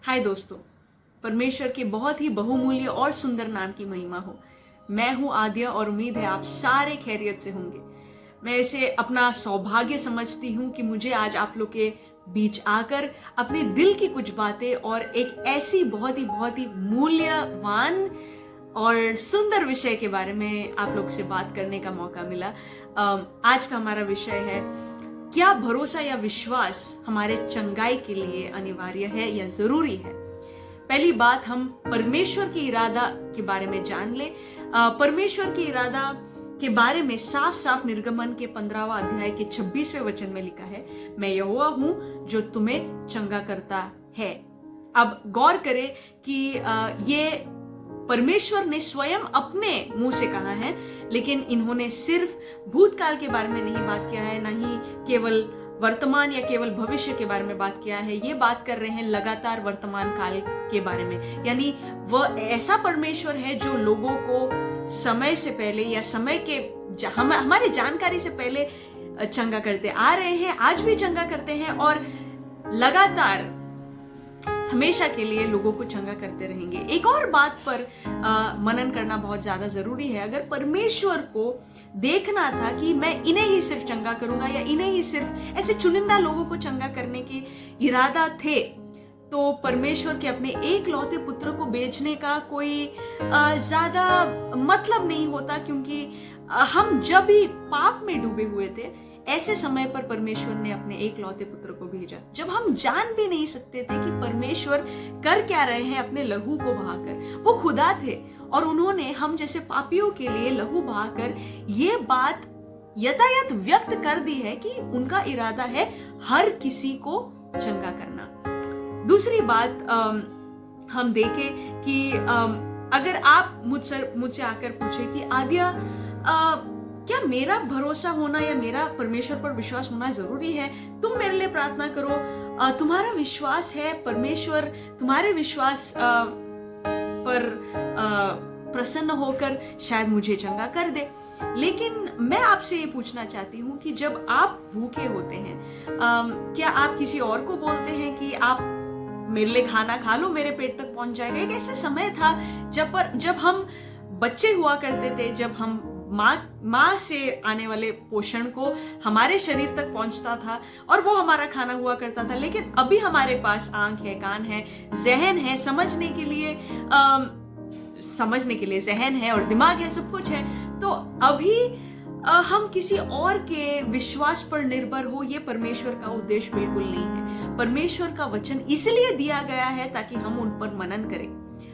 हाय दोस्तों, परमेश्वर के बहुत ही बहुमूल्य और सुंदर नाम की महिमा हो। मैं हूं आद्या और उम्मीद है आप सारे खैरियत से होंगे। मैं इसे अपना सौभाग्य समझती हूं कि मुझे आज आप लोग के बीच आकर अपने दिल की कुछ बातें और एक ऐसी बहुत ही मूल्यवान और सुंदर विषय के बारे में आप लोग से बात करने का मौका मिला। आज का हमारा विषय है, क्या भरोसा या विश्वास हमारे चंगाई के लिए अनिवार्य है या जरूरी है। पहली बात, हम परमेश्वर की इरादा के बारे में जान ले। परमेश्वर की इरादा के बारे में साफ साफ निर्गमन के 15वां अध्याय के 26वें वचन में लिखा है, मैं यहोवा हूं जो तुम्हें चंगा करता है। अब गौर करें कि ये परमेश्वर ने स्वयं अपने मुंह से कहा है, लेकिन इन्होंने सिर्फ भूतकाल के बारे में नहीं बात किया है, ना ही केवल वर्तमान या केवल भविष्य के बारे में बात किया है। ये बात कर रहे हैं लगातार वर्तमान काल के बारे में। यानी वह ऐसा परमेश्वर है जो लोगों को समय से पहले या समय के हमारे जानकारी से पहले चंगा करते आ रहे हैं, आज भी चंगा करते हैं और लगातार हमेशा के लिए लोगों को चंगा करते रहेंगे। एक और बात पर मनन करना बहुत ज्यादा जरूरी है। अगर परमेश्वर को देखना था कि मैं इन्हें ही सिर्फ चंगा करूंगा या इन्हें ही सिर्फ ऐसे चुनिंदा लोगों को चंगा करने की इरादा थे, तो परमेश्वर के अपने एक लौते पुत्र को बेचने का कोई ज्यादा मतलब नहीं होता, क्योंकि हम जब भी पाप में डूबे हुए थे ऐसे समय पर परमेश्वर ने अपने एक लौते पुत्र को भेजा, जब हम जान भी नहीं सकते थे कि परमेश्वर कर क्या रहे हैं अपने लहू को बहाकर। वो खुदा थे और उन्होंने हम जैसे पापियों के लिए लहू बहाकर ये बात यथायथ व्यक्त कर दी है कि उनका इरादा है हर किसी को चंगा करना। दूसरी बात, हम देखें कि अगर आप मुझसे आकर पूछे कि आद्या, क्या मेरा भरोसा होना या मेरा परमेश्वर पर विश्वास होना जरूरी है, तुम मेरे लिए प्रार्थना करो, तुम्हारा विश्वास है, परमेश्वर तुम्हारे विश्वास पर प्रसन्न होकर शायद मुझे चंगा कर दे। लेकिन मैं आपसे ये पूछना चाहती हूँ कि जब आप भूखे होते हैं, क्या आप किसी और को बोलते हैं कि आप मेरे लिए खाना खा लो, मेरे पेट तक पहुंच जाएगा? एक ऐसा समय था जब हम बच्चे हुआ करते थे, जब हम माँ से आने वाले पोषण को हमारे शरीर तक पहुंचता था और वो हमारा खाना हुआ करता था। लेकिन अभी हमारे पास आंख है, कान है, जहन है, समझने के लिए जहन है और दिमाग है, सब कुछ है। तो अभी हम किसी और के विश्वास पर निर्भर हो, ये परमेश्वर का उद्देश्य बिल्कुल नहीं है। परमेश्वर का वचन इसलिए दिया गया है ताकि हम उन पर मनन करें,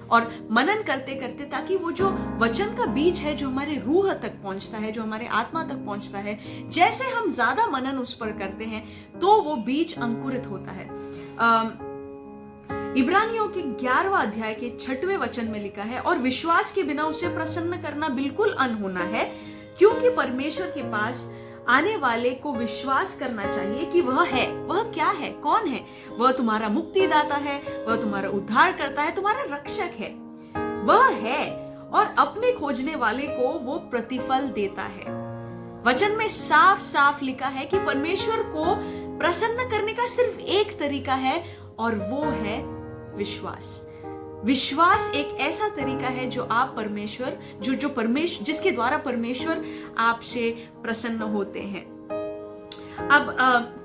और मनन करते करते ताकि वो जो वचन का बीज है जो हमारे रूह तक पहुंचता है, जो हमारे आत्मा तक पहुंचता है, जैसे हम ज्यादा मनन उस पर करते हैं तो वो बीज अंकुरित होता है। इब्रानियों के 11वां अध्याय के 6वें वचन में लिखा है, और विश्वास के बिना उसे प्रसन्न करना बिल्कुल अनहोना है, क्योंकि परमेश्वर के पास आने वाले को विश्वास करना चाहिए कि वह है। वह क्या है, कौन है? वह तुम्हारा मुक्तिदाता है, वह तुम्हारा उद्धार करता है, तुम्हारा रक्षक है। वह है और अपने खोजने वाले को वो प्रतिफल देता है। वचन में साफ साफ लिखा है कि परमेश्वर को प्रसन्न करने का सिर्फ एक तरीका है, और वो है विश्वास। विश्वास एक ऐसा तरीका है जो आप परमेश्वर जिसके द्वारा परमेश्वर आपसे प्रसन्न होते हैं। अब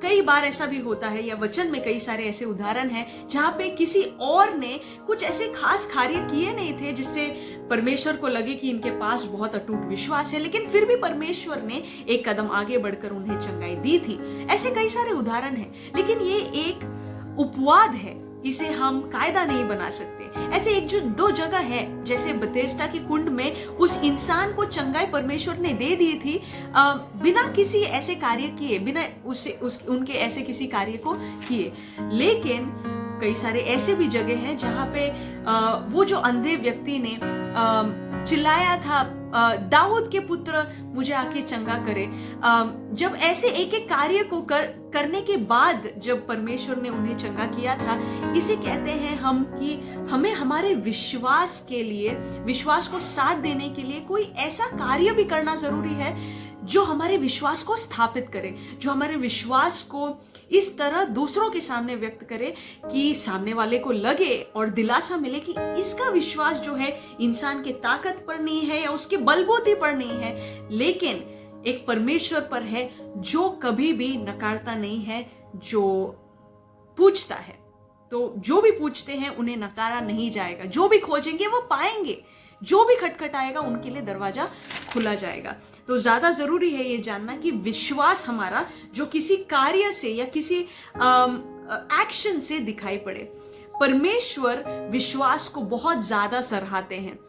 कई बार ऐसा भी होता है, या वचन में कई सारे ऐसे उदाहरण हैं जहां पे किसी और ने कुछ ऐसे खास कार्य किए नहीं थे जिससे परमेश्वर को लगे कि इनके पास बहुत अटूट विश्वास है, लेकिन फिर भी परमेश्वर ने एक कदम आगे बढ़कर उन्हें चंगाई दी थी। ऐसे कई सारे उदाहरण हैं, लेकिन ये एक उपवाद है, इसे हम कायदा नहीं बना सकते। ऐसे एक जो दो जगह है, जैसे बतेस्टा के कुंड में उस इंसान को चंगाई परमेश्वर ने दे दी थी बिना किसी ऐसे कार्य किए, बिना उनके ऐसे किसी कार्य को किए। लेकिन कई सारे ऐसे भी जगह हैं जहां पे वो जो अंधे व्यक्ति ने चिल्लाया था, दाऊद के पुत्र मुझे आके चंगा करे। जब ऐसे एक एक कार्य को करने के बाद जब परमेश्वर ने उन्हें चंगा किया था, इसे कहते हैं हम कि हमें हमारे विश्वास के लिए, विश्वास को साथ देने के लिए कोई ऐसा कार्य भी करना जरूरी है जो हमारे विश्वास को स्थापित करे, जो हमारे विश्वास को इस तरह दूसरों के सामने व्यक्त करे कि सामने वाले को लगे और दिलासा मिले कि इसका विश्वास जो है इंसान के ताकत पर नहीं है या उसके बलबूते पर नहीं है, लेकिन एक परमेश्वर पर है जो कभी भी नकारता नहीं है, जो पूछता है। तो जो भी पूछते हैं उन्हें नकारा नहीं जाएगा, जो भी खोजेंगे वो पाएंगे, जो भी खटखटाएगा उनके लिए दरवाजा खुला जाएगा। तो ज्यादा जरूरी है ये जानना कि विश्वास हमारा जो किसी कार्य से या किसी एक्शन से दिखाई पड़े। परमेश्वर विश्वास को बहुत ज्यादा सराहते हैं।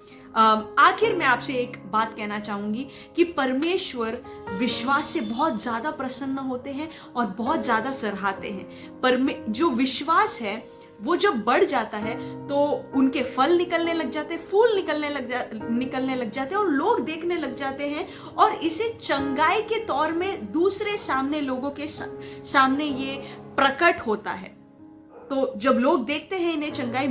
आखिर में आपसे एक बात कहना चाहूंगी कि परमेश्वर विश्वास से बहुत ज्यादा प्रसन्न होते हैं और बहुत ज्यादा सराहते हैं। जो विश्वास है वो जब बढ़ जाता है तो उनके फल निकलने लग जाते हैं, फूल निकलने लग जाते हैं और लोग देखने लग जाते हैं और इसे चंगाई के तौर में दूसरे सामने लोगों के सामने ये प्रकट होता है। तो जब लोग देखते हैं इन्हें चंगाई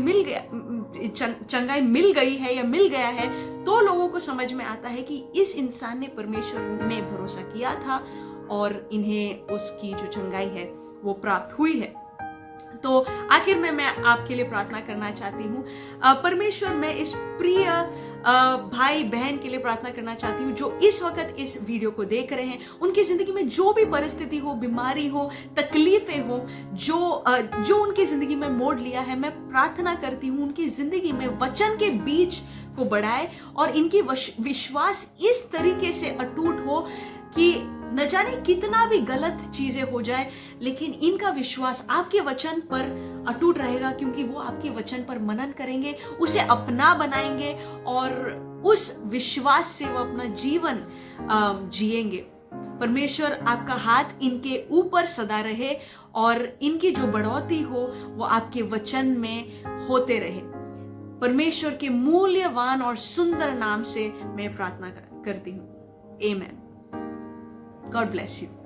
मिल गई है या मिल गया है, तो लोगों को समझ में आता है कि इस इंसान ने परमेश्वर में भरोसा किया था और इन्हें उसकी जो चंगाई है वो प्राप्त हुई है। तो आखिर में मैं आपके लिए प्रार्थना करना चाहती हूँ। परमेश्वर, मैं इस प्रिय भाई बहन के लिए प्रार्थना करना चाहती हूँ जो इस वक्त इस वीडियो को देख रहे हैं। उनकी जिंदगी में जो भी परिस्थिति हो, बीमारी हो, तकलीफें हो, जो उनकी जिंदगी में मोड़ लिया है, मैं प्रार्थना करती हूँ उनकी जिंदगी में वचन के बीज को बढ़ाए और इनकी विश्वास इस तरीके से अटूट हो कि न जाने कितना भी गलत चीजें हो जाए, लेकिन इनका विश्वास आपके वचन पर अटूट रहेगा, क्योंकि वो आपके वचन पर मनन करेंगे, उसे अपना बनाएंगे और उस विश्वास से वो अपना जीवन जिएंगे। परमेश्वर, आपका हाथ इनके ऊपर सदा रहे और इनकी जो बढ़ोतरी हो वो आपके वचन में होते रहे। परमेश्वर के मूल्यवान और सुंदर नाम से मैं प्रार्थना करती हूँ। आमीन। God bless you.